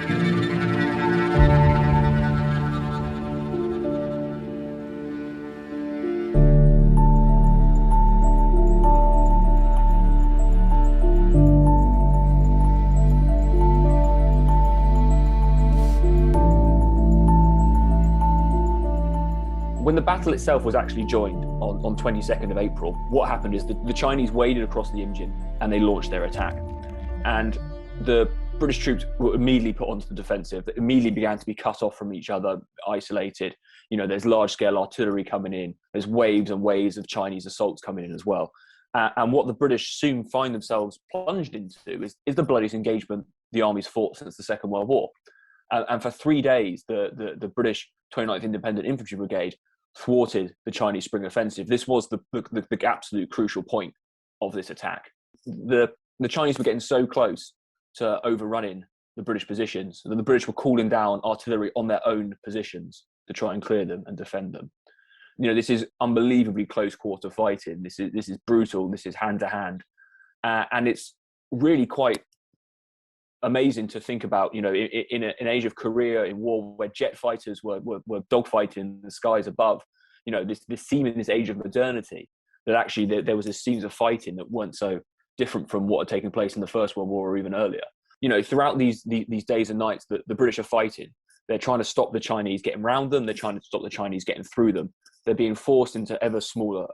When the battle itself was actually joined on 22nd of April, what happened is the Chinese waded across the Imjin and they launched their attack. And the British troops were immediately put onto the defensive. They immediately began to be cut off from each other, isolated. You know, there's large-scale artillery coming in. There's waves and waves of Chinese assaults coming in as well. And what the British soon find themselves plunged into is the bloodiest engagement the armies fought since the Second World War. And for 3 days, the British 29th Independent Infantry Brigade thwarted the Chinese spring offensive. This was the absolute crucial point of this attack. The Chinese were getting so close to overrunning the British positions that the British were calling down artillery on their own positions to try and clear them and defend them. You know, this is unbelievably close quarter fighting. This is brutal. This is hand to hand, and it's really quite amazing to think about. You know, in an age of Korea in war, where jet fighters were dogfighting in the skies above. You know, this seemed in this age of modernity that actually there was a scenes of fighting that weren't so different from what had taken place in the First World War or even earlier. You know, throughout these days and nights that the British are fighting, they're trying to stop the Chinese getting around them. They're trying to stop the Chinese getting through them. They're being forced into ever smaller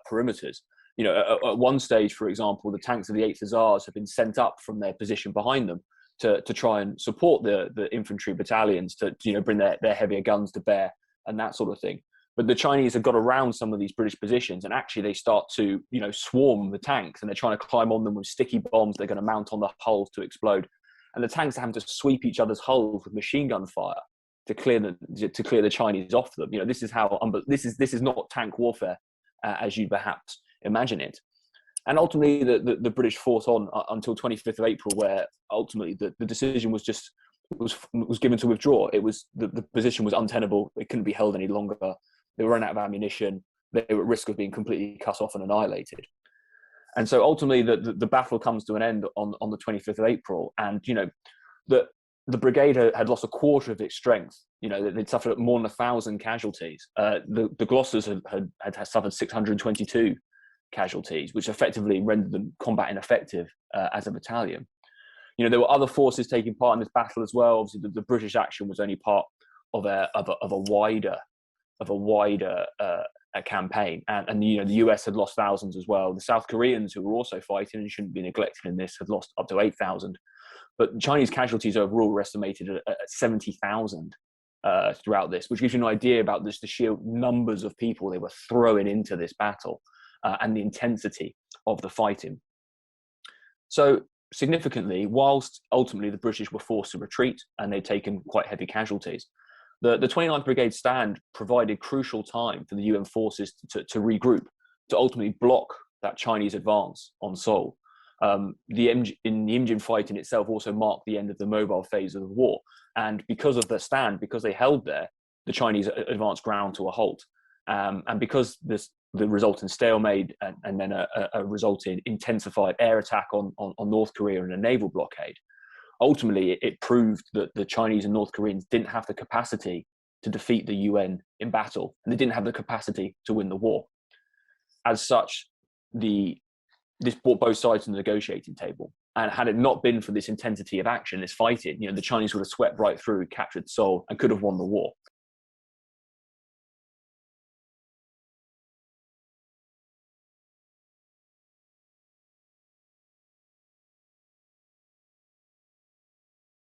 perimeters. You know, at one stage, for example, the tanks of the 8th Hussars have been sent up from their position behind them to try and support the infantry battalions to bring their heavier guns to bear and that sort of thing. But the Chinese have got around some of these British positions, and actually they start to swarm the tanks, and they're trying to climb on them with sticky bombs. They're going to mount on the hulls to explode, and the tanks are having to sweep each other's hulls with machine gun fire to clear the Chinese off them. You know, this is how this is not tank warfare as you'd perhaps imagine it. And ultimately, the British fought on until 25th of April, where ultimately the decision was given to withdraw. It was the position was untenable. It couldn't be held any longer. They were running out of ammunition. They were at risk of being completely cut off and annihilated. And so ultimately, the battle comes to an end on the 25th of April. And the brigade had lost a quarter of its strength. You know, they'd suffered more than 1,000 casualties. The Gloucesters had suffered 622 casualties, which effectively rendered them combat ineffective as a battalion. You know, there were other forces taking part in this battle as well. Obviously, the British action was only part of a wider campaign, and the US had lost thousands as well. The South Koreans, who were also fighting and shouldn't be neglected in this, had lost up to 8,000. But Chinese casualties overall were estimated at 70,000 throughout this, which gives you an idea about the sheer numbers of people they were throwing into this battle and the intensity of the fighting. So significantly, whilst ultimately the British were forced to retreat and they'd taken quite heavy casualties, the 29th Brigade stand provided crucial time for the UN forces to regroup, to ultimately block that Chinese advance on Seoul. In the Imjin fight in itself also marked the end of the mobile phase of the war. And because of the stand, because they held there, the Chinese advance ground to a halt. And because the resultant stalemate and then a resulting intensified air attack on North Korea and a naval blockade, ultimately it proved that the Chinese and North Koreans didn't have the capacity to defeat the UN in battle, and they didn't have the capacity to win the war. As such, this brought both sides to the negotiating table. And had it not been for this intensity of action, this fighting, the Chinese would have swept right through, captured Seoul, and could have won the war.